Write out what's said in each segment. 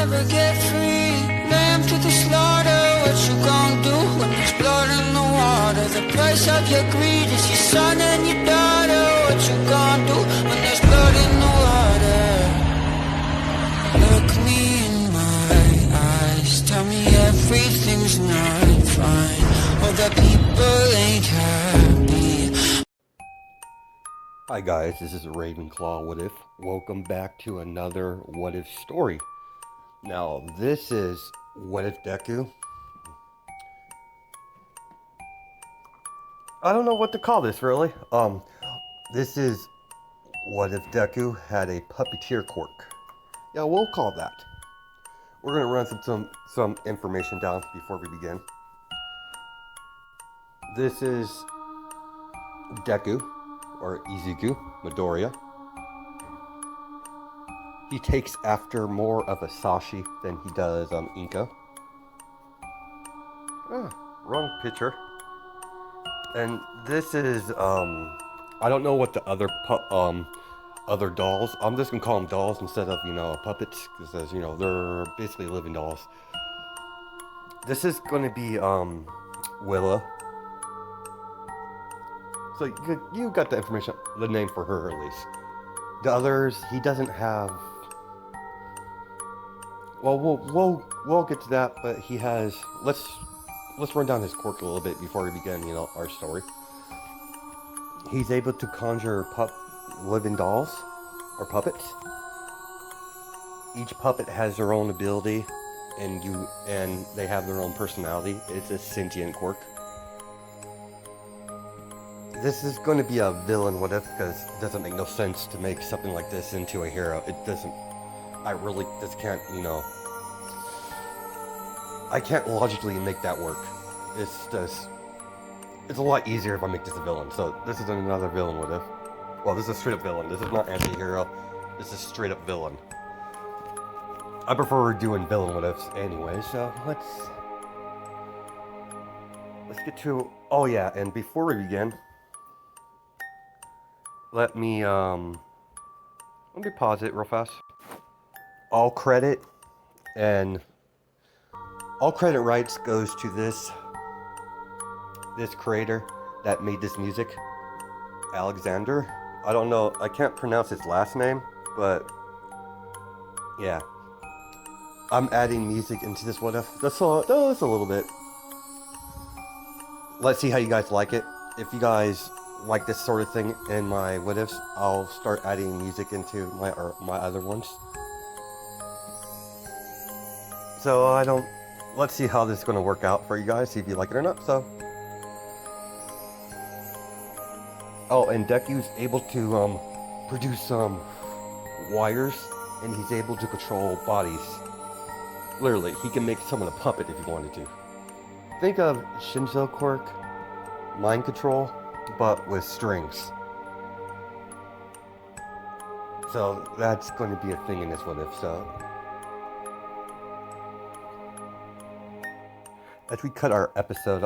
never get free. Lamb to the slaughter, what you gon' do when there's blood in the water? The price of your greed is your son and your daughter. What you gon' do when there's blood in the water? Look me in my eyes, tell me everything's not fine, or that people ain't happy. Hi guys, this is Ravenclaw What If. Welcome back to another What If story. Now, this is What If Deku. I don't know what to call this really. This is What If Deku had a puppeteer quirk. Yeah, we'll call that. We're gonna run some information down before we begin. This is Deku, or Izuku Midoriya. He takes after more of a Sashi than he does Inka. Wrong picture. And this is I don't know what the other dolls. I'm just gonna call them dolls instead of puppets, because they're basically living dolls. This is gonna be Willa. So you got the information, the name for her at least. The others, he doesn't have. Well, we'll get to that, but he has. Let's run down his quirk a little bit before we begin, our story. He's able to conjure living dolls or puppets. Each puppet has their own ability, and they have their own personality. It's a sentient quirk. This is going to be a villain what if, because it doesn't make no sense to make something like this into a hero. It doesn't. I really just can't, I can't logically make that work. It's a lot easier if I make this a villain. So this is another villain what if. Well, this is a straight up villain. This is not anti-hero. This is straight up villain. I prefer doing villain what ifs anyway, so let's get to. Oh yeah, and before we begin, let me pause it real fast. All credit rights goes to this creator that made this music, Alexander. I don't know, I can't pronounce his last name, but yeah. I'm adding music into this what if. Just a little bit. Let's see how you guys like it. If you guys like this sort of thing in my what ifs, I'll start adding music into my other ones. So let's see how this is going to work out for you guys, see if you like it or not. So, oh, and Deku's able to produce wires, and he's able to control bodies. Literally, he can make someone a puppet if he wanted to. Think of Shinzo quirk, mind control, but with strings. So that's going to be a thing in this what if. So as we start our episode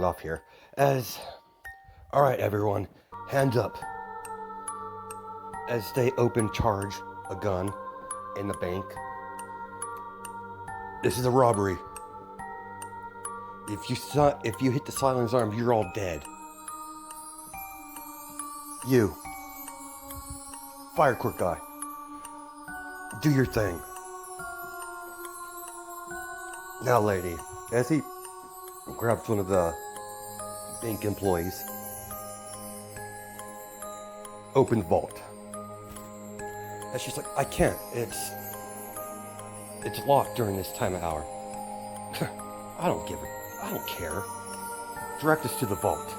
off here as, all right, everyone, hands up, as they charge a gun in the bank. This is a robbery. If you hit the silence arm, you're all dead. You, fire quirk guy, do your thing. Now, lady, as he grabs one of the bank employees, open the vault. And she's like, I can't. It's locked during this time of hour. I don't care. Direct us to the vault.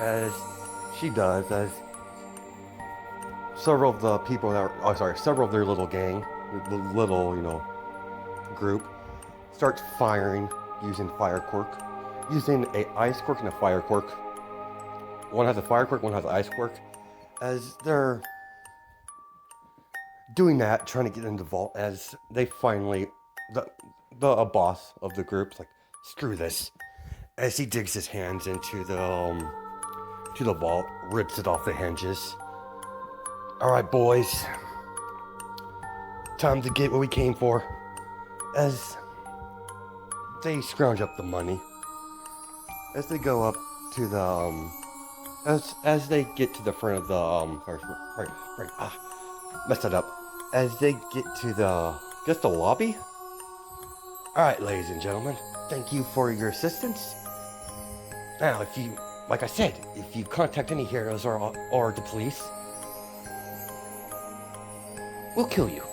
As she does, as several of the people several of their little gang, the little, group, starts firing using fire quirk. Using a ice quirk and a fire quirk. One has a fire quirk, one has an ice quirk. As they're doing that, trying to get into the vault, as they finally, the boss of the group's like, screw this, as he digs his hands into to the vault, rips it off the hinges. Alright, boys. Time to get what we came for. As they scrounge up the money, as they go up to the, as they get to the front of the, messed it up. As they get to the, the lobby. Alright, ladies and gentlemen, thank you for your assistance. Now, if you, like I said, if you contact any heroes or the police, we'll kill you.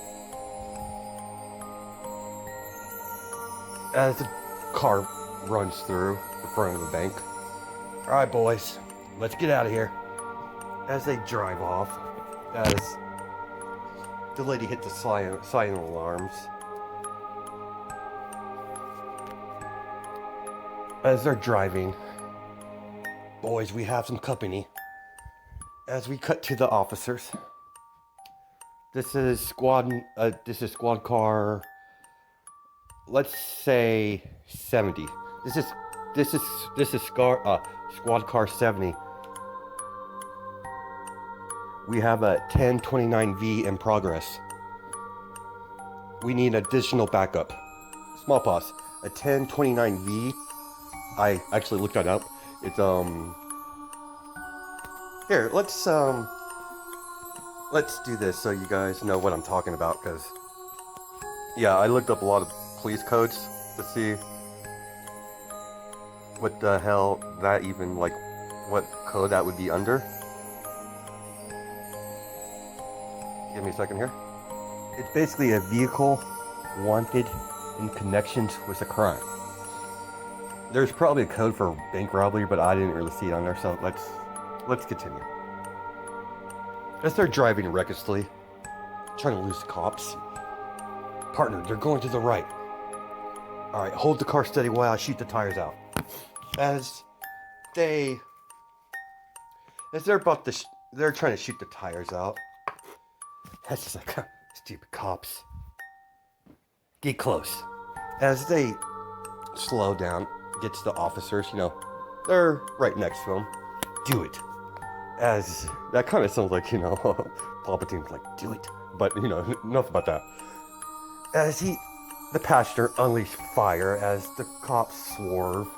As the car runs through the front of the bank. Alright, boys, let's get out of here. As they drive off, as the lady hit the silent alarms. As they're driving, boys, we have some company. As we cut to the officers. This is squad car, let's say 70. This is squad car 70. We have a 1029V in progress. We need additional backup. Small pause. A 1029V. I actually looked that up. It's here, let's do this so you guys know what I'm talking about, because yeah, I looked up a lot of police codes to see what the hell that even, like, what code that would be under. Give me a second here. It's basically a vehicle wanted in connections with a crime. There's probably a code for bank robbery, but I didn't really see it on there, so let's continue. As they're driving recklessly, trying to lose the cops. Partner, they're going to the right. Alright, hold the car steady while I shoot the tires out. As they're about to, they're trying to shoot the tires out. That's just like, stupid cops. Get close. As they slow down, get to the officers, you know, they're right next to them. Do it. As that kind of sounds like, you know, Palpatine's like, do it. But, you know, enough about that. As the passenger unleashed fire as the cops swerve,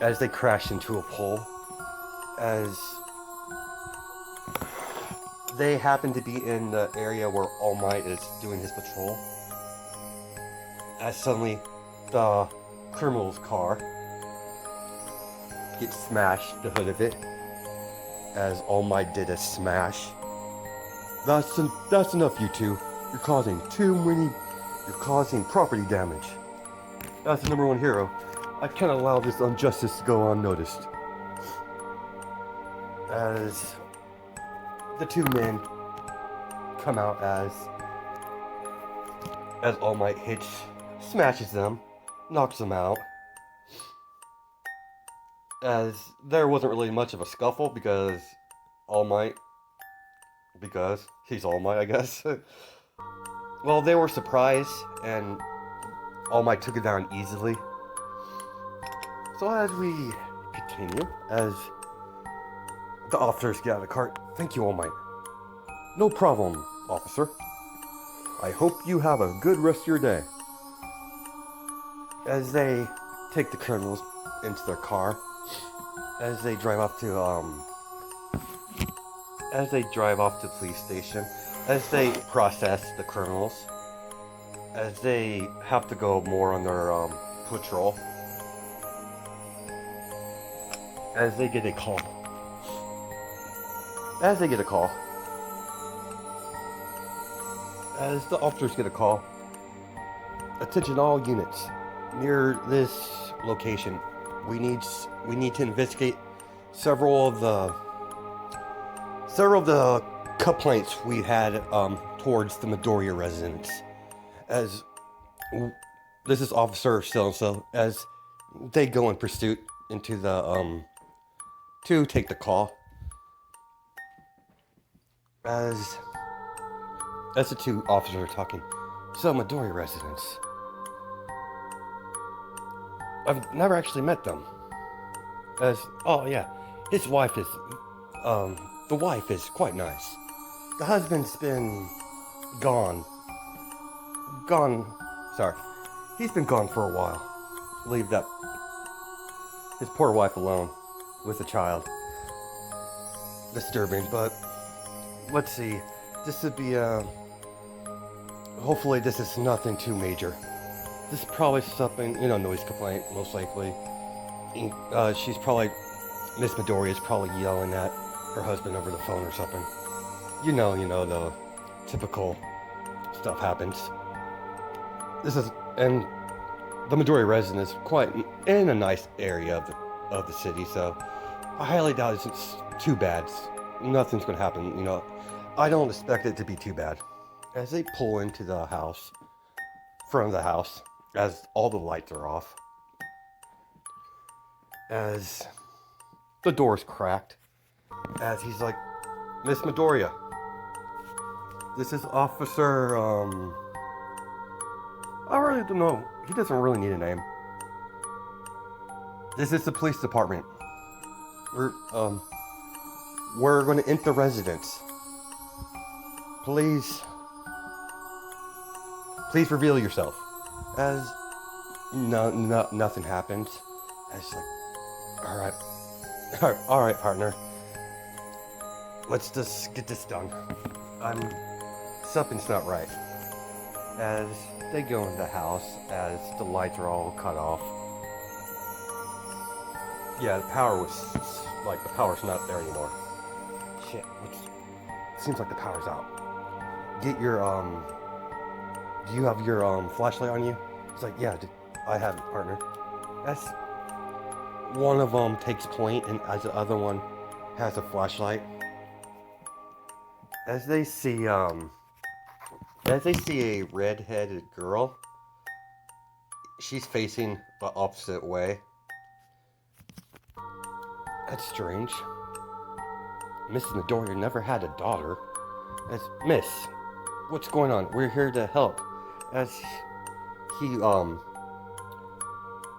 as they crash into a pole, as they happen to be in the area where All Might is doing his patrol. As suddenly the criminal's car gets smashed, the hood of it, as All Might did a smash. That's enough, you two. You're causing property damage. That's the #1 hero. I can't allow this injustice to go unnoticed. As the two men come out as All Might smashes them, knocks them out. As there wasn't really much of a scuffle because he's All Might, I guess. Well, they were surprised and All Might took it down easily. So as we continue, as the officers get out of the cart, thank you, All Might. No problem, officer. I hope you have a good rest of your day. As they take the criminals into their car, as they drive off to the police station, as they process the criminals, as they have to go more on their patrol, as they get a call. As the officers get a call, attention all units near this location. We need to investigate several of the complaints we had towards the Midoriya residents. As this is Officer so as they go in pursuit into the to take the call. As the two officers are talking, so Midoriya residents. I've never actually met them. Oh yeah, his wife is, the wife is quite nice. The husband's been gone. Sorry. He's been gone for a while. Leave that, his poor wife alone with a child. Disturbing, but let's see. This would be, hopefully this is nothing too major. This is probably something, noise complaint, most likely. She's probably, Miss Midoriya is probably yelling at her husband over the phone or something. The typical stuff happens. And the Midoriya residence is quite in a nice area of the city, so I highly doubt it's too bad. Nothing's gonna happen, I don't expect it to be too bad. As they pull into the house, front of the house, as all the lights are off, as the door's cracked, as he's like, Miss Midoriya, this is Officer, I really don't know, he doesn't really need a name. This is the police department. We're going to enter the residence. Please reveal yourself. As nothing happens. As like, all right, partner. Let's just get this done. Something's not right. As they go in the house, as the lights are all cut off. Yeah, the power's not there anymore. Shit, seems like the power's out. Get your, do you have your, flashlight on you? It's like, yeah, I have it, partner. As one of them takes point, and as the other one has a flashlight. As they see a red-headed girl, she's facing the opposite way. That's strange. Mrs. Midoriya never had a daughter. As Miss, what's going on? We're here to help. As he,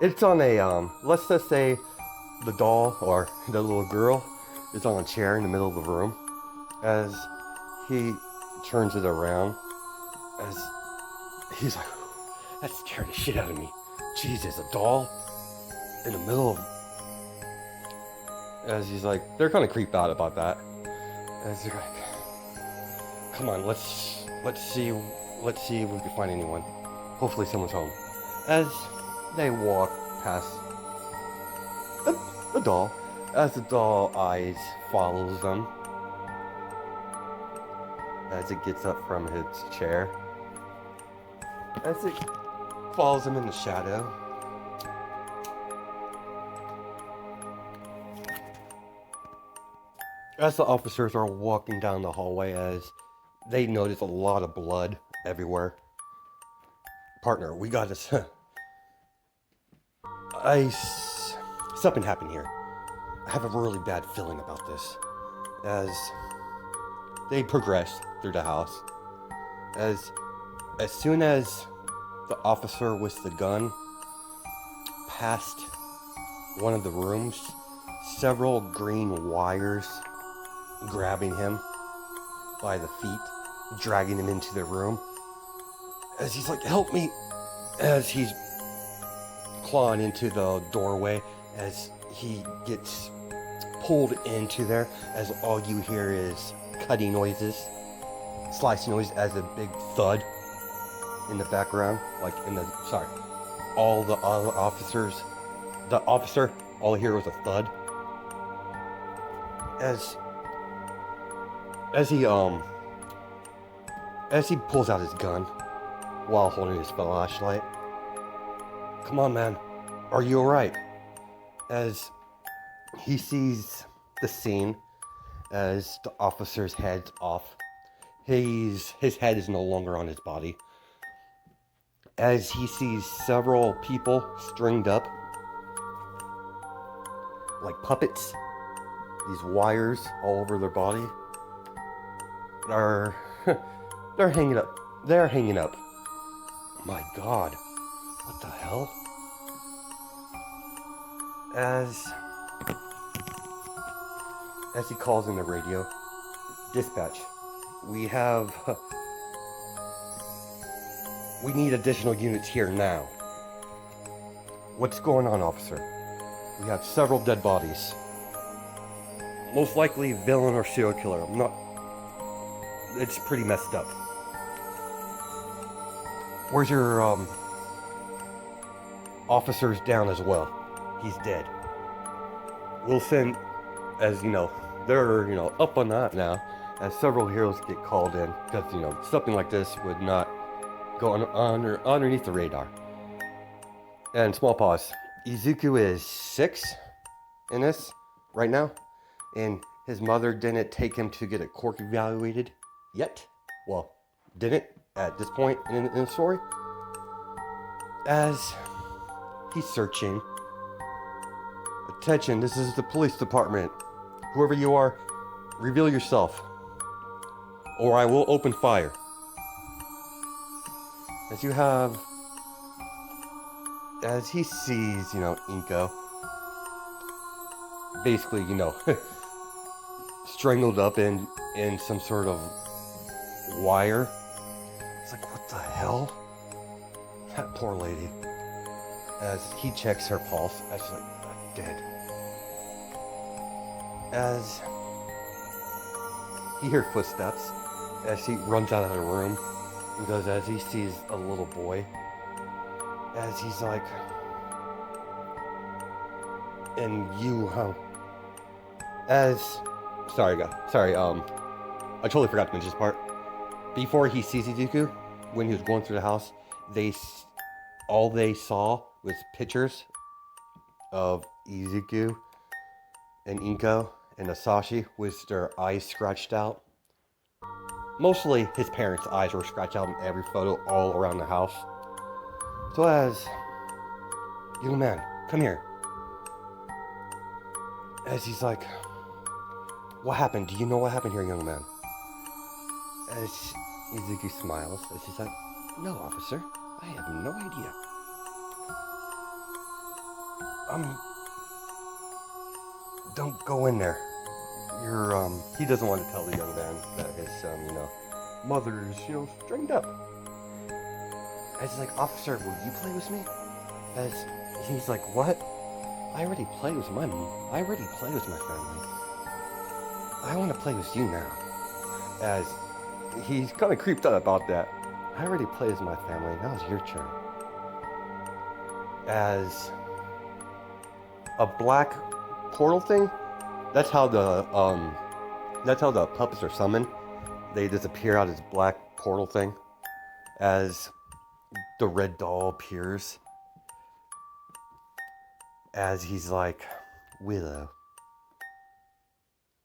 it's on a, let's just say the doll, or the little girl, is on a chair in the middle of the room. As he turns it around, as he's like, that scared the shit out of me. Jesus, a doll in the middle of, as he's like, they're kind of creeped out about that. As they're like, come on, let's see if we can find anyone. Hopefully someone's home. As they walk past the doll, as the doll eyes follows them, as it gets up from its chair, as it follows him in the shadow. As the officers are walking down the hallway, as they notice a lot of blood everywhere. Partner, we got this. Something happened here. I have a really bad feeling about this. As they progress through the house, as soon as the officer with the gun passed one of the rooms, several green wires grabbing him by the feet, dragging him into the room. As he's like, help me! As he's clawing into the doorway, as he gets pulled into there, as all you hear is cutting noises, slicing noises, as a big thud in the background, all the other officers, the officer, all I hear was a thud. As he pulls out his gun while holding his flashlight. Come on, man. Are you alright? As he sees the scene, as the officer's head's off. His head is no longer on his body. As he sees several people stringed up like puppets. These wires all over their body they're hanging up. They're hanging up. My God, what the hell? as he calls in the radio. Dispatch, we need additional units here now. What's going on, officer? We have several dead bodies. Most likely villain or serial killer. It's pretty messed up. Where's your, officers down as well? He's dead. We'll send, as you know, they're, up on that now, as several heroes get called in, because, something like this would not go underneath the radar. And small pause. Izuku is 6 in this right now, and his mother didn't take him to get a quirk evaluated yet. Well, didn't at this point in the story. As he's searching. Attention, this is the police department. Whoever you are, reveal yourself, or I will open fire. As he sees, Inko, basically, strangled up in some sort of wire. It's like, what the hell? That poor lady. As he checks her pulse, as she's like, dead. As he hears footsteps, as he runs out of the room, because as he sees a little boy, as he's like, and you, I totally forgot to mention this part. Before he sees Izuku, when he was going through the house, all they saw was pictures of Izuku and Inko and Asashi with their eyes scratched out. Mostly his parents' eyes were scratched out in every photo all around the house. So as, young man, come here. As he's like, what happened? Do you know what happened here, young man? As Izuku smiles, as he's like, no, officer, I have no idea. Don't go in there. He doesn't want to tell the young man that his, mother is, strained up. As he's like, officer, will you play with me? As he's like, what? I already play with my family. I want to play with you now. As he's kind of creeped out about that. I already played with my family. Now it's your turn. As a black portal thing. That's how the puppets are summoned. They disappear out of this black portal thing. As the red doll appears. As he's like, Willow,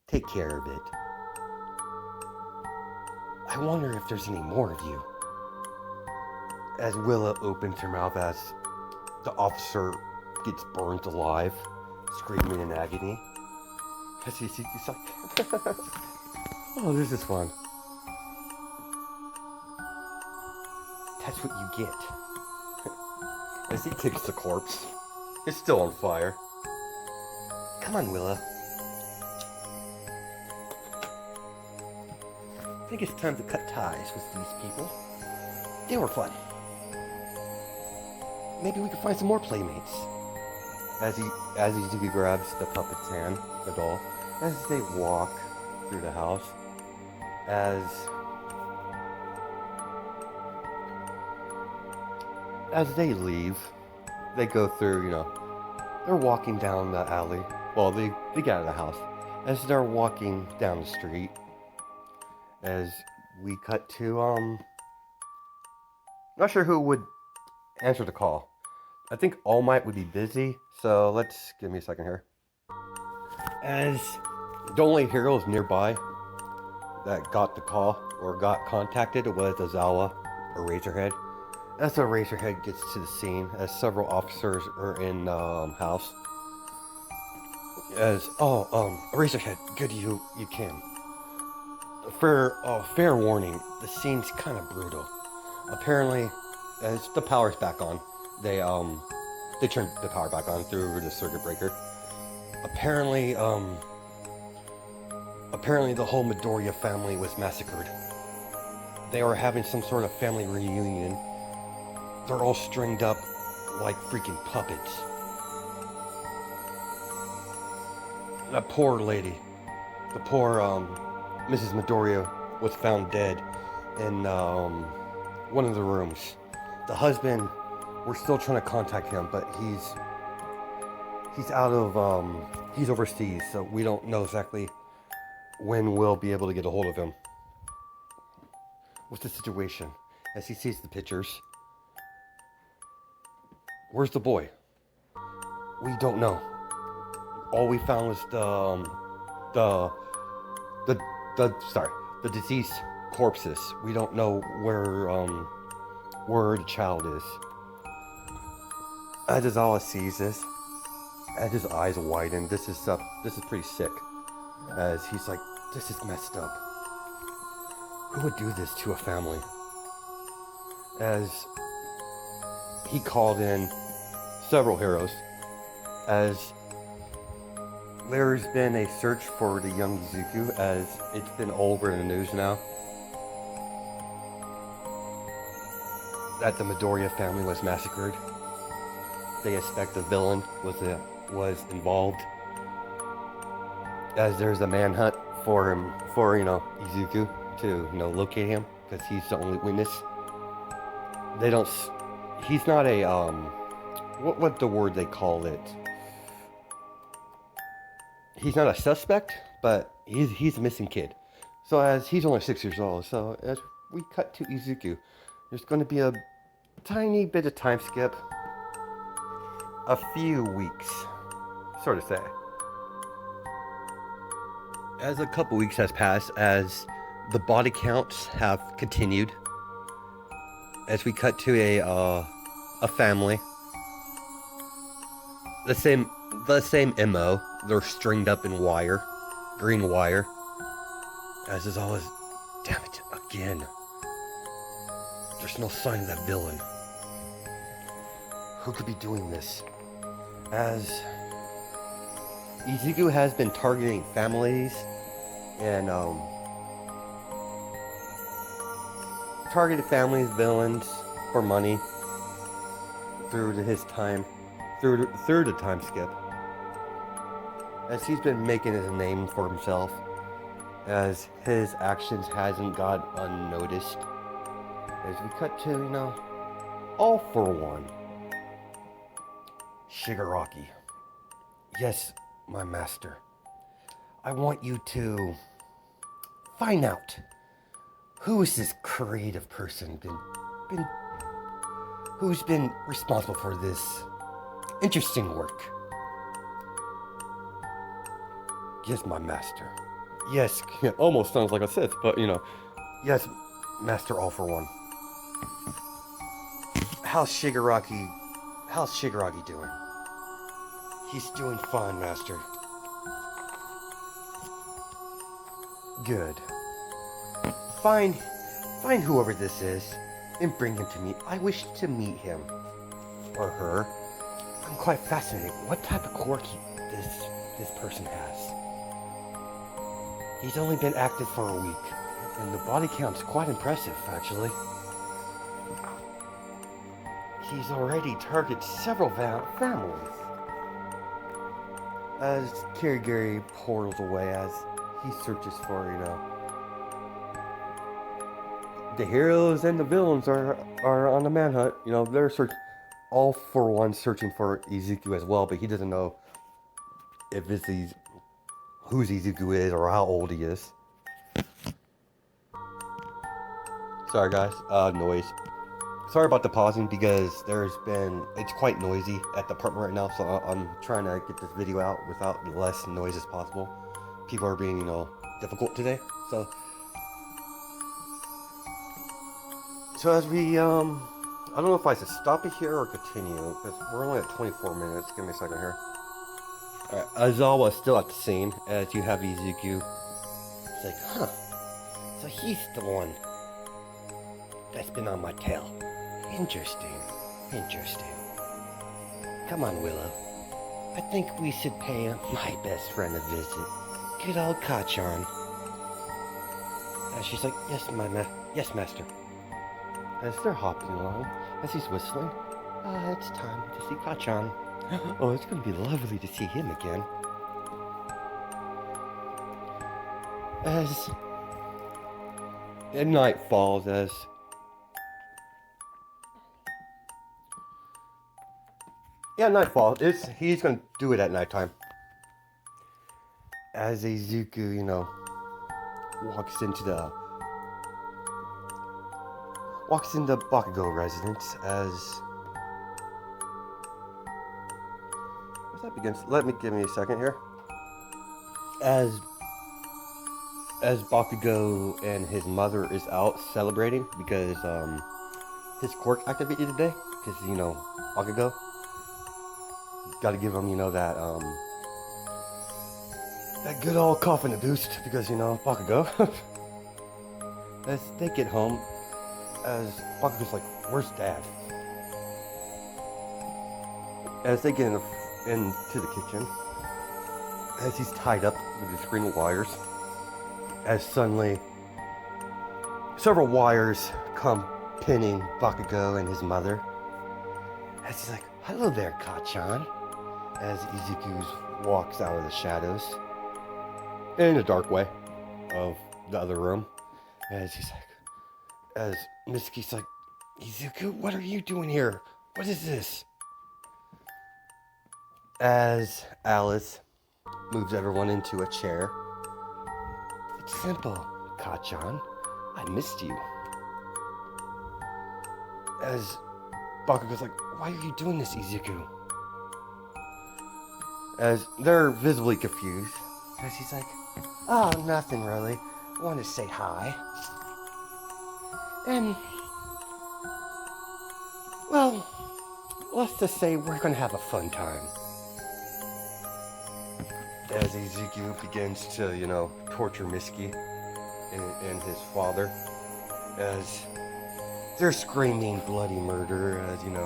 take care of it. I wonder if there's any more of you. As Willow opens her mouth as the officer gets burned alive, screaming in agony. As he's like, oh, this is fun. That's what you get. As he kicks the corpse. It's still on fire. Come on, Willow. I think it's time to cut ties with these people. They were fun. Maybe we could find some more playmates. As he grabs the puppet's hand, the doll, as they walk through the house, as they leave, they go through, they're walking down the alley. Well, they get out of the house. As they're walking down the street, as we cut to, not sure who would answer the call. I think All Might would be busy, so give me a second here. As the only heroes nearby that got the call or got contacted was Ozawa, or Razorhead. As the Razorhead gets to the scene, as several officers are in the house. As, Razorhead, good you came. Fair warning, the scene's kind of brutal. Apparently, as the power's back on, they turned the power back on through the circuit breaker. Apparently, Apparently the whole Midoriya family was massacred. They were having some sort of family reunion. They're all stringed up like freaking puppets. That poor lady, the poor Mrs. Midoriya was found dead in one of the rooms. The husband, we're still trying to contact him, but he's out of he's overseas, so we don't know exactly when we'll be able to get a hold of him. What's the situation? As he sees the pictures, where's the boy? We don't know. All we found was the deceased corpses. We don't know where the child is. As Aizawa sees this, as his eyes widen, this is pretty sick. As he's like, this is messed up. Who would do this to a family? As he called in several heroes, as there's been a search for the young Izuku, as it's been all over the news now that the Midoriya family was massacred. They suspect the villain was involved, as there's a manhunt for him, for Izuku to locate him, because he's the only witness. They don't. He's not a what the word they call it? He's not a suspect, but he's a missing kid. So as he's only 6 years old, so as we cut to Izuku, there's going to be a tiny bit of time skip, a few weeks, sort of say. As a couple weeks has passed, as the body counts have continued, as we cut to a family, the same MO. They're stringed up in wire, green wire. As is always, damn it, again. There's no sign of that villain. Who could be doing this? As Izuku has been targeting families and targeted families, villains for money through to his time, through the time skip. As he's been making his name for himself, as his actions hasn't gone unnoticed. As we cut to, all for one. Shigaraki. Yes, my master. I want you to find out who is this creative person who's been responsible for this interesting work. Yes, my master. Yes, it almost sounds like a Sith, but yes, master, all for one. How's Shigaraki doing? He's doing fine, master. Good. Find whoever this is and bring him to me. I wish to meet him or her. I'm quite fascinated. What type of quirk this person has? He's only been active for a week, and the body count's quite impressive, actually. He's already targeted several families. As Kirigiri portals away, as he searches for, the heroes and the villains are on the manhunt. They're all for one searching for Izuku as well, but he doesn't know if it's whose Izuku is or how old he is. Sorry guys, noise. Sorry about the pausing because it's quite noisy at the apartment right now, so I'm trying to get this video out without less noise as possible. People are being, difficult today, so as we, I don't know if I should stop it here or continue, because we're only at 24 minutes. Give me a second here. Alright, Aizawa's still at the scene, as you have Izuku. It's like, huh, so he's the one that's been on my tail. Interesting. Come on, Willow. I think we should pay my best friend a visit. Good old Kachan. As she's like, yes, master. As they're hopping along, as he's whistling, it's time to see Kachan. Oh, it's going to be lovely to see him again. As night falls, nightfall. He's going to do it at nighttime. As Izuku, walks into Bakugo residence as that begins. Give me a second here. As Bakugo and his mother is out celebrating because his quirk activated today. Because Bakugo got to give him that good old coffin a boost because Bakugo. As they get home, as Bakugo's like, "Where's Dad?" As they get into the kitchen, as he's tied up with his string of wires, as suddenly several wires come pinning Bakugo and his mother. As he's like, "Hello there, Kachan." As Izuku walks out of the shadows in a dark way of the other room, as Mitsuki's like, "Izuku, what are you doing here? What is this?" As Alice moves everyone into a chair. "It's simple, Kachan. I missed you." As Bakugo's like, "Why are you doing this, Izuku?" As they're visibly confused. As he's like, "Oh, nothing really. I want to say hi. And, well, let's just say we're going to have a fun time." As Izuku begins to, torture Mitsuki and his father. As they're screaming bloody murder, as, it's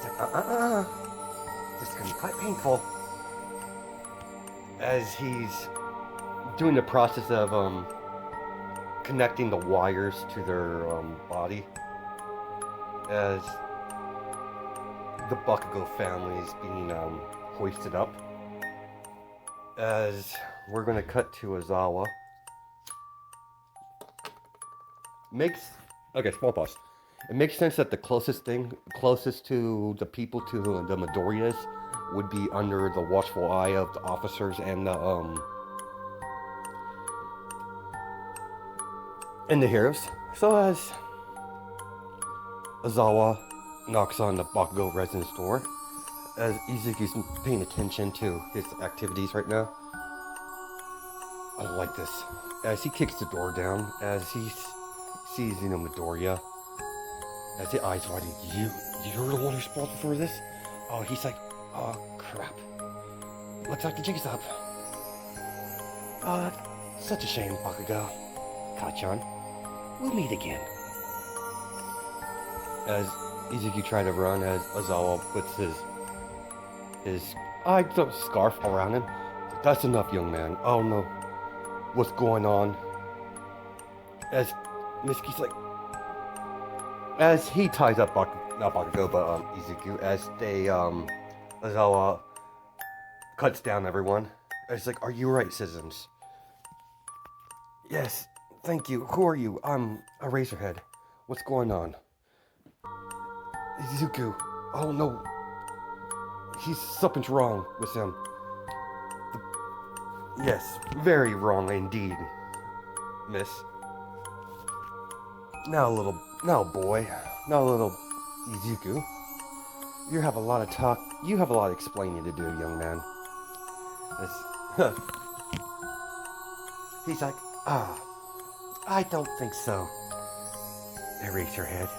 like, this is going to be quite painful. As he's doing the process of, connecting the wires to their body, as the Bakugo family is being hoisted up. As we're going to cut to Ozawa. Small pause. It makes sense that the closest to the people to the Midoriyas would be under the watchful eye of the officers and the heroes. So as Ozawa knocks on the Bakugo residence door, as Izuku's paying attention to his activities right now. I don't like this. As he kicks the door down, as he sees, Midoriya, as the eyes widen, you're the one responsible for this? Oh, he's like, oh crap. Looks like the jig's up. Oh, that's such a shame, Bakugo. Kachan, we'll meet again. As Izuku tried to run, as Ozawa puts his scarf around him. That's enough, young man. I don't know what's going on. As Mitsuki's like, as he ties up not Bakugo, but Izuku, as they Ozawa cuts down everyone. It's like, "Are you right, citizens?" "Yes, thank you. Who are you?" "I'm a Razorhead. What's going on?" "Izuku. Oh no. Something's wrong with him." "Yes, very wrong indeed, miss. Now little Izuku. You have a lot of explaining to do, young man." He's like, I don't think so, Eraserhead.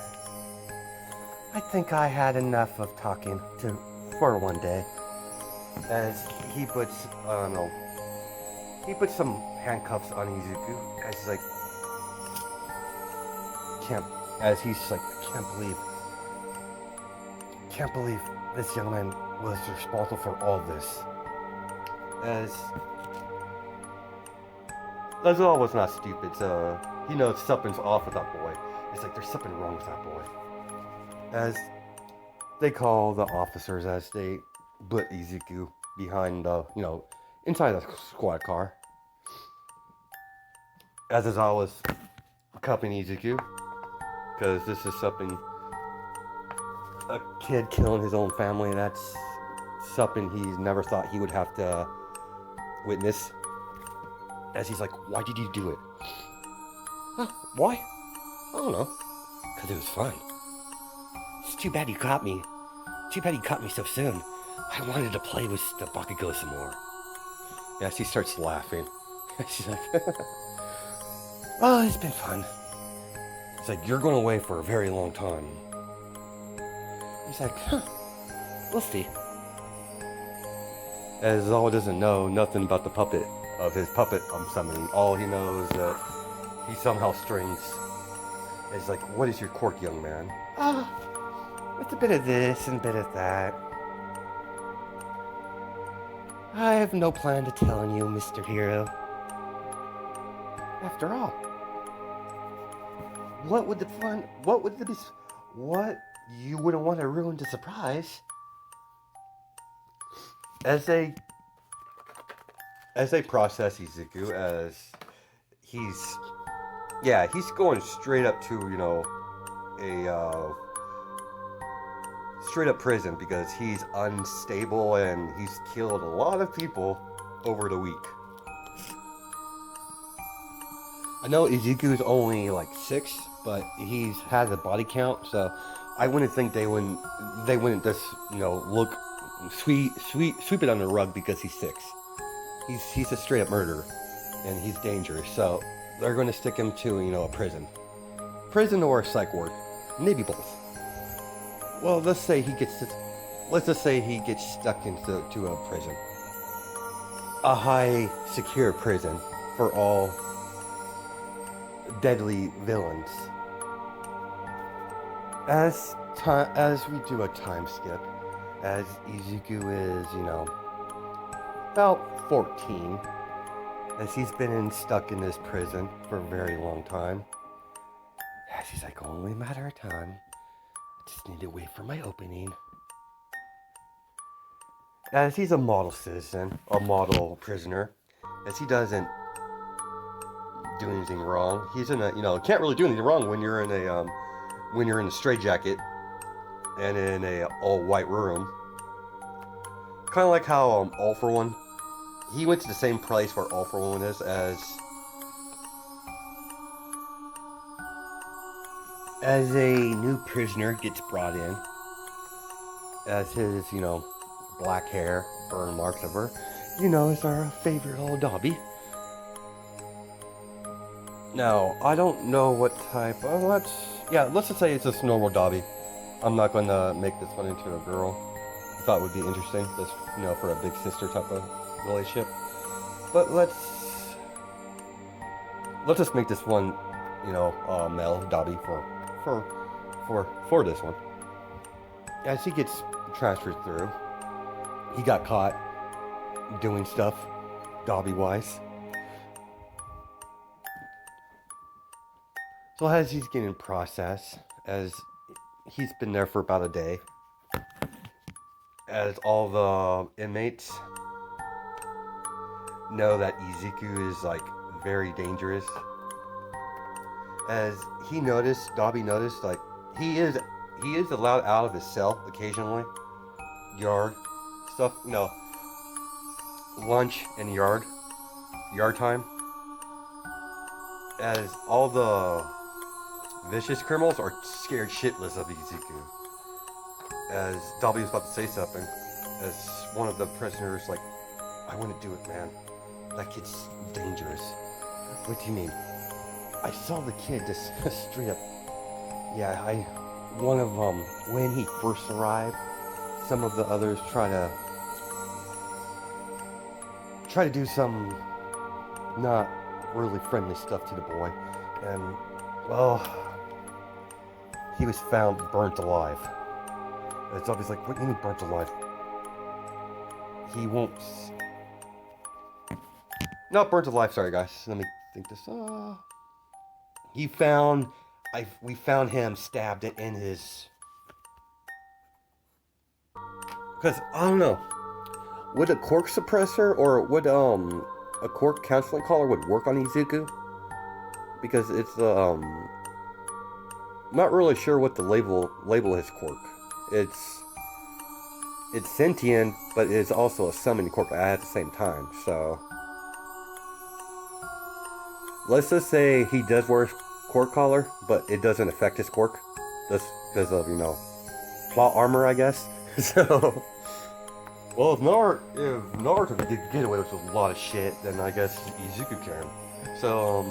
I think I had enough of talking for one day. As he puts some handcuffs on Izuku, as he's like, can't believe this young man was responsible for all this. As Lazel was not stupid, so he knows something's off with that boy. It's like there's something wrong with that boy. As they call the officers, as they put Izuku behind the, inside the squad car. As Azawa's accompanying Izuku, because this is something, a kid killing his own family, that's something he's never thought he would have to witness. As he's like, why did you do it? Huh, why? I don't know. Because it was fun. It's too bad you caught me. Too bad you caught me so soon. I wanted to play with the Bakugo some more. Yeah, she starts laughing. She's like, oh, it's been fun. It's like, you're going away for a very long time. He's like, huh, we'll see. As Zawa doesn't know nothing about the puppet of his puppet summoning. All he knows that he somehow strings. He's like, what is your quirk, young man? It's a bit of this and a bit of that. I have no plan to telling you, Mr. Hero. After all, what you wouldn't want to ruin the surprise? As they process Izuku, as he's going straight up to, a straight up prison because he's unstable and he's killed a lot of people over the week. I know Izuku's only like 6, but he's has a body count, so I wouldn't think they wouldn't just, look sweep it under the rug because he's 6. He's a straight up murderer, and he's dangerous. So they're going to stick him to a prison or a psych ward, maybe both. Well, let's just say he gets stuck into a prison, a high secure prison for all deadly villains. As we do a time skip, as Izuku is, about 14, as he's been stuck in this prison for a very long time. As he's like, only a matter of time. I just need to wait for my opening. As he's a model citizen, a model prisoner, as he doesn't do anything wrong. He's in a, can't really do anything wrong when you're in a straitjacket and in a all white room. Kind of like how All For One, he went to the same place where All For One is, as a new prisoner gets brought in, as his, black hair, burn marks of her, is our favorite old Dobby. Now, I don't know what type of, let's just say it's a normal Dobby. I'm not going to make this one into a girl. I thought it would be interesting, just, for a big sister type of relationship. But let's just make this one, male Dobby for this one. As he gets transferred through, he got caught doing stuff Dobby-wise. So as he's getting processed, as he's been there for about a day, as all the inmates know that Izuku is like very dangerous, as Dobby noticed, like he is allowed out of his cell occasionally, yard stuff, lunch and yard time, as all the vicious criminals are scared shitless of Izuku. As Dobby was about to say something, as one of the prisoners like, I wouldn't do it, man. That kid's dangerous. What do you mean? I saw the kid just straight up. Yeah, one of them, when he first arrived, some of the others try to do some not really friendly stuff to the boy. And, well, he was found burnt alive. It's obvious like, what do you mean burnt alive? He won't... Not burnt alive, sorry guys. Let me think this. We found him stabbed in his. Because I don't know, would a quirk suppressor or would a quirk counseling collar would work on Izuku? Because it's not really sure what the label his quirk. It's sentient, but it's also a summoning quirk at the same time. So let's just say he does wear a quirk collar, but it doesn't affect his quirk, just because of plot armor, I guess. So, well, if Naruto did get away with a lot of shit, then I guess Izuku can. So,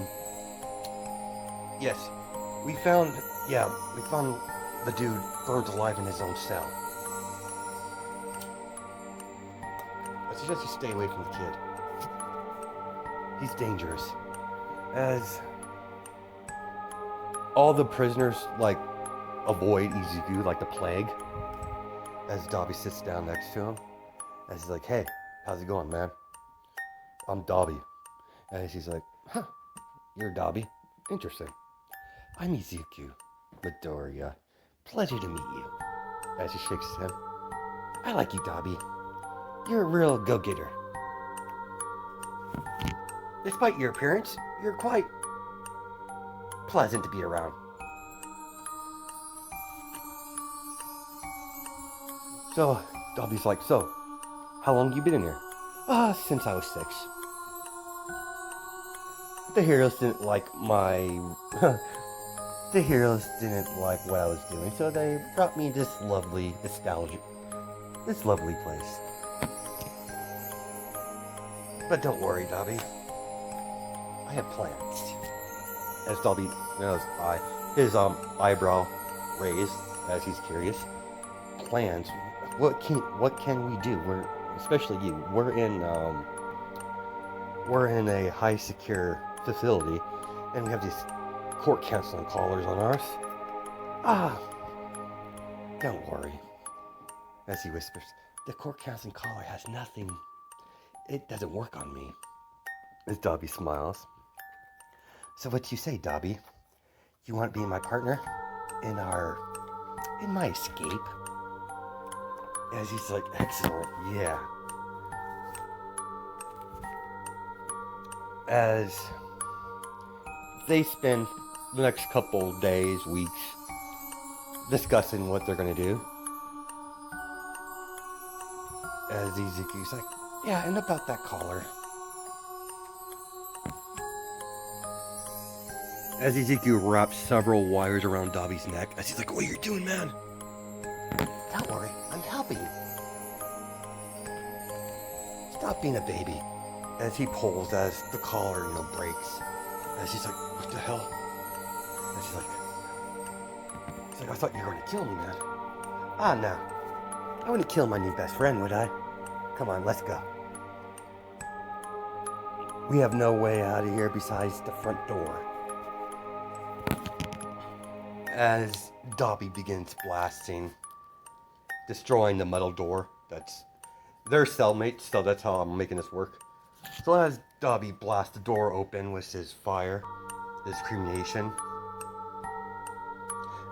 yes, we found the dude burned alive in his own cell. I suggest you stay away from the kid. He's dangerous. As all the prisoners, avoid Izuku like the plague. As Dabi sits down next to him. As he's like, hey, how's it going, man? I'm Dabi. And she's like, huh, you're Dabi? Interesting. I'm Izuku. Midoriya. Pleasure to meet you. As she shakes his hand. I like you, Dabi. You're a real go-getter. Despite your appearance, you're quite pleasant to be around. So, Dabi's like, so, how long have you been in here? Since I was 6. The heroes didn't like the heroes didn't like what I was doing, so they brought me this lovely place. But don't worry, Dabi. I have plans. As Dabi, his eyebrow raised as he's curious. Plans? What can we do? Especially you. We're in a high secure facility, and we have these court counseling collars on ours. Don't worry. As he whispers, the court counseling collar has nothing. It doesn't work on me. As Dabi smiles. So what you say, Dabi? You want to be my partner in my escape? As he's like, excellent, yeah. As they spend the next couple days, weeks, discussing what they're gonna do. As Izuku's like, yeah, and about that collar. As Izuku wraps several wires around Dabi's neck, as he's like, what are you doing, man? Don't worry, I'm helping you. Stop being a baby. As he pulls, as the collar, breaks. As he's like, what the hell? And she's like, I thought you were going to kill me, man. No. I wouldn't kill my new best friend, would I? Come on, let's go. We have no way out of here besides the front door. As Dabi begins blasting, destroying the metal door. They're cellmates, so that's how I'm making this work. So as Dabi blasts the door open with his fire, his cremation,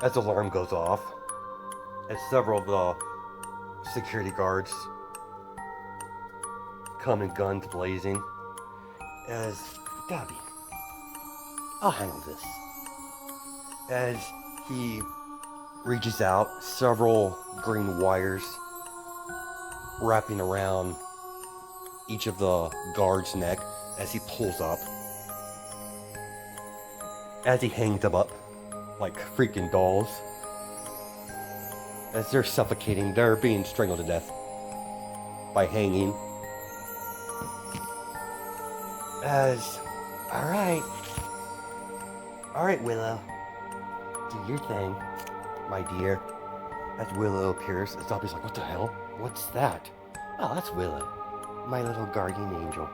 as the alarm goes off, as several of the security guards come in guns blazing, as Dabi, I'll handle this. As he reaches out, several green wires wrapping around each of the guards' neck as he pulls up. As he hangs them up like freaking dolls. As they're suffocating, they're being strangled to death by hanging. As, alright, Willow, do your thing, my dear. As Willow appears, as Dabi's like, what the hell? What's that? Oh, that's Willow, my little guardian angel.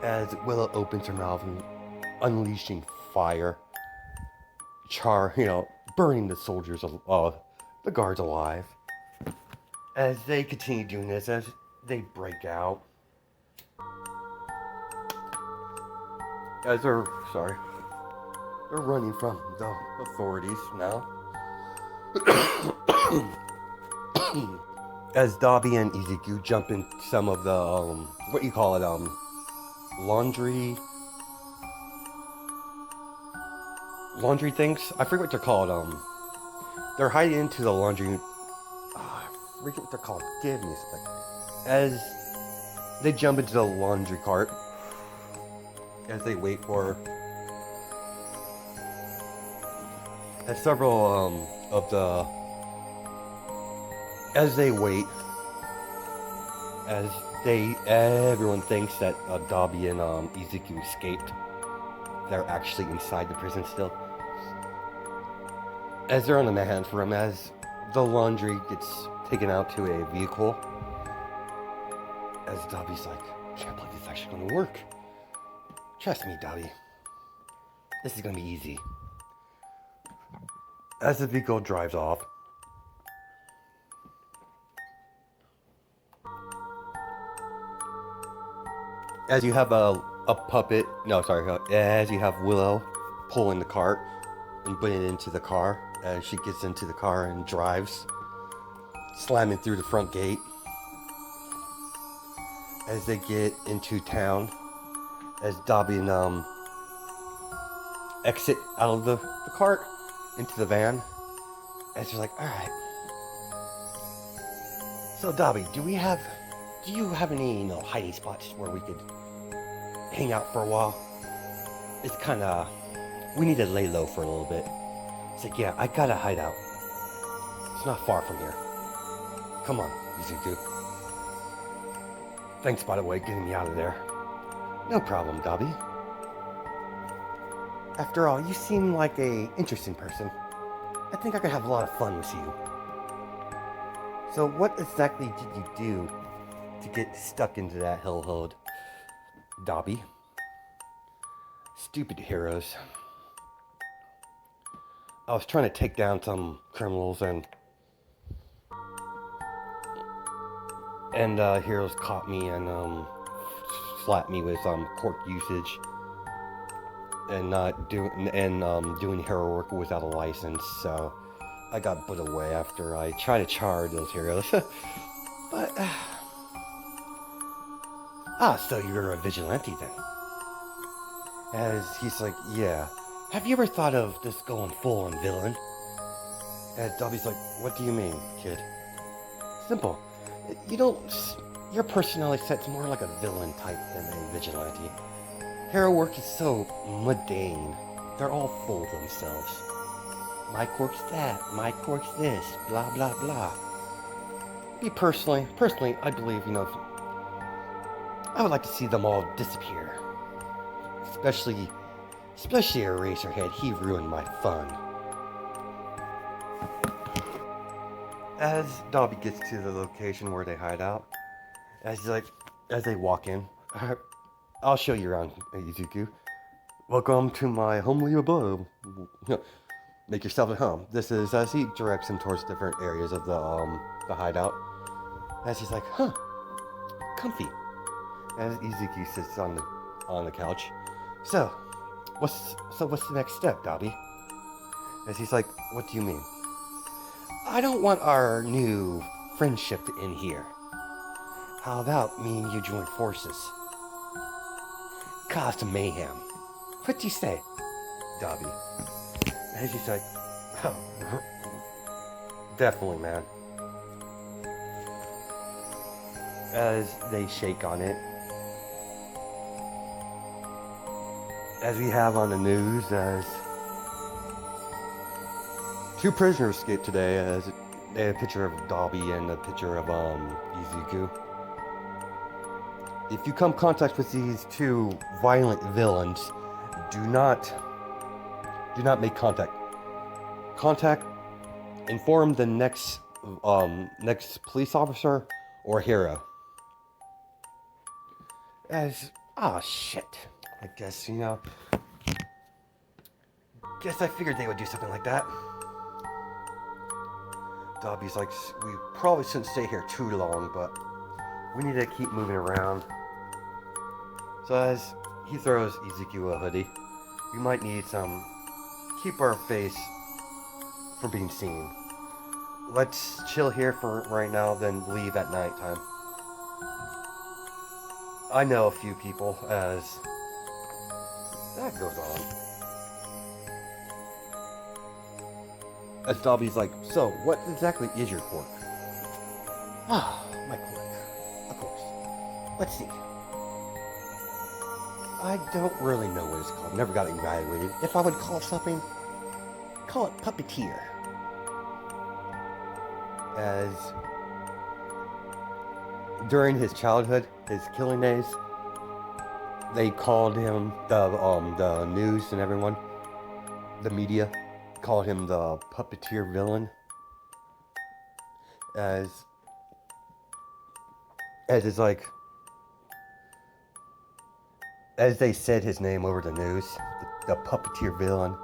As Willow opens her mouth and unleashing fire, burning the soldiers, the guards alive. As they continue doing this, as they break out, As they're running from the authorities now. As Dobby and Izuku jump in some of the what you call it, laundry things. I forget what they're called. They're hiding into the laundry. I forget what they're called. Give me a second. As they jump into the laundry cart, as they wait for, as several of the, as they wait, as everyone thinks that Dobby and Izuku escaped. They're actually inside the prison still. As they're on the manhunt for him, as the laundry gets taken out to a vehicle, as Dobby's like, I can't believe this is actually going to work. Trust me, Dobby. This is going to be easy. As the vehicle drives off, as you have a puppet, as you have Willow pulling the cart and putting it into the car, as she gets into the car and drives, slamming through the front gate. As they get into town, as Dobby and exit out of the cart into the van, as you're like, alright. So Dobby, do you have any, hiding spots where we could hang out for a while? It's kinda, we need to lay low for a little bit. It's like, yeah, I got a hideout. It's not far from here. Come on, Izuku. Thanks, by the way, getting me out of there. No problem, Dobby. After all, you seem like a interesting person. I think I could have a lot of fun with you. So what exactly did you do to get stuck into that hellhole, Dobby? Stupid heroes. I was trying to take down some criminals and heroes caught me and slapped me with quirk usage and doing hero work without a license. So I got put away after I tried to charge those heroes. But so you're a vigilante then? As he's like, yeah. Have you ever thought of just going full on villain? And Dobby's like, what do you mean, kid? Simple. Your personality set's more like a villain type than a vigilante. Hero work is so mundane. They're all full of themselves. My quirk's that, my quirk's this, blah blah blah. Me personally, I believe, I would like to see them all disappear. Especially Eraserhead, he ruined my fun. As Dobby gets to the location where they hide out, as they walk in, I'll show you around, Izuku. Welcome to my homely abode. Make yourself at home. This is as he directs him towards different areas of the hideout. As he's like, comfy. As Izuku sits on the couch. So what's the next step, Dobby? As he's like, what do you mean? I don't want our new friendship to end here. How about me and you join forces? Cause some mayhem. What do you say, Dobby? And he's like, oh, definitely, man. As they shake on it. As we have on the news, as two prisoners escaped today, as they had a picture of Dobby and a picture of Izuku. If you come in contact with these two violent villains, do not make contact. Inform the next police officer or hero. Shit. I guess, guess I figured they would do something like that. Dobby's like, we probably shouldn't stay here too long, but we need to keep moving around. So as He throws Ezekiel a hoodie. We might need some. Keep our face from being seen. Let's chill here for right now, then leave at nighttime. I know a few people as that goes on. As Dobby's like, so what exactly is your quirk? Ah, my quirk. Of course. Let's see. I don't really know what it's called. Never got evaluated. If I would call it something, call it puppeteer. As during his childhood, his killing days, they called him the news and everyone, the media, called him the puppeteer villain. As it's like, as they said his name over the news, the puppeteer villain.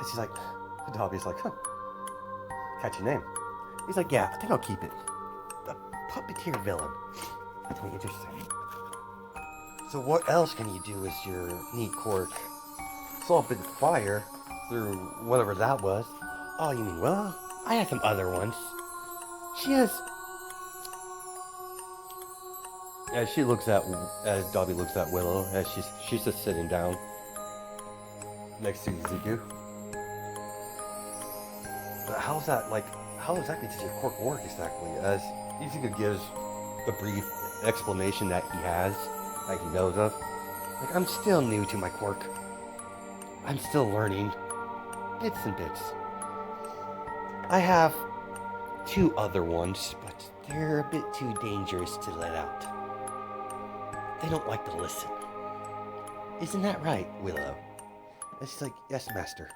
As he's like, Dobby's like, huh, catchy name. He's like, yeah, I think I'll keep it. The puppeteer villain. That's really interesting. So what else can you do with your neat quirk? Saw a bit of fire through whatever that was. Oh, you mean, well, I have some other ones. She has... As Dobby looks at Willow, as she's just sitting down next to Ezekiel. But how exactly does your quirk work exactly? As Ezekiel gives the brief explanation that he has, that he knows of. Like, I'm still new to my quirk. I'm still learning bits and bits. I have 2 other ones, but they're a bit too dangerous to let out. They don't like to listen. Isn't that right, Willow? It's like, yes, master.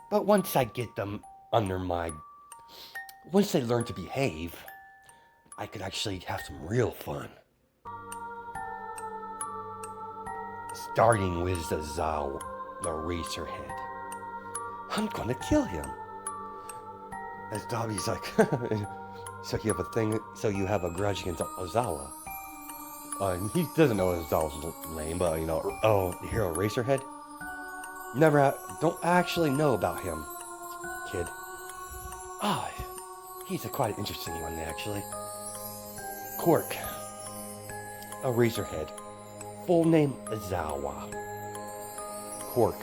But once I get them under once they learn to behave, I could actually have some real fun. Starting with the Racerhead. I'm gonna kill him. As Dobby's like, so you have a grudge against Ozawa. He doesn't know Ozawa's name, but the hero Racerhead? Don't actually know about him, kid. He's quite an interesting one, actually. Quirk. A Racerhead. Full name, Ozawa. Quirk.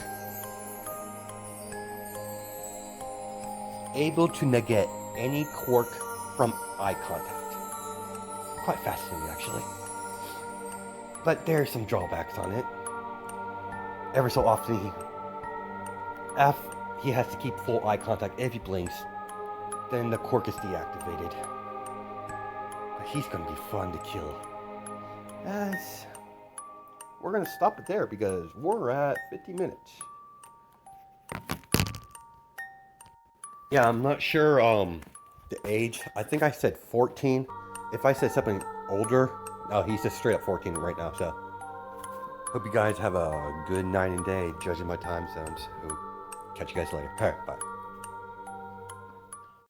Able to negate any quirk from eye contact. Quite fascinating, actually. But there's some drawbacks on it. Ever so often, he has to keep full eye contact. If he blinks, then the quirk is deactivated. But he's gonna be fun to kill. As we're gonna stop it there because we're at 50 minutes. Yeah, I'm not sure the age. I think I said 14. If I said something older, no, he's just straight up 14 right now. So hope you guys have a good night and day, judging my time zones. Catch you guys later. All right, bye.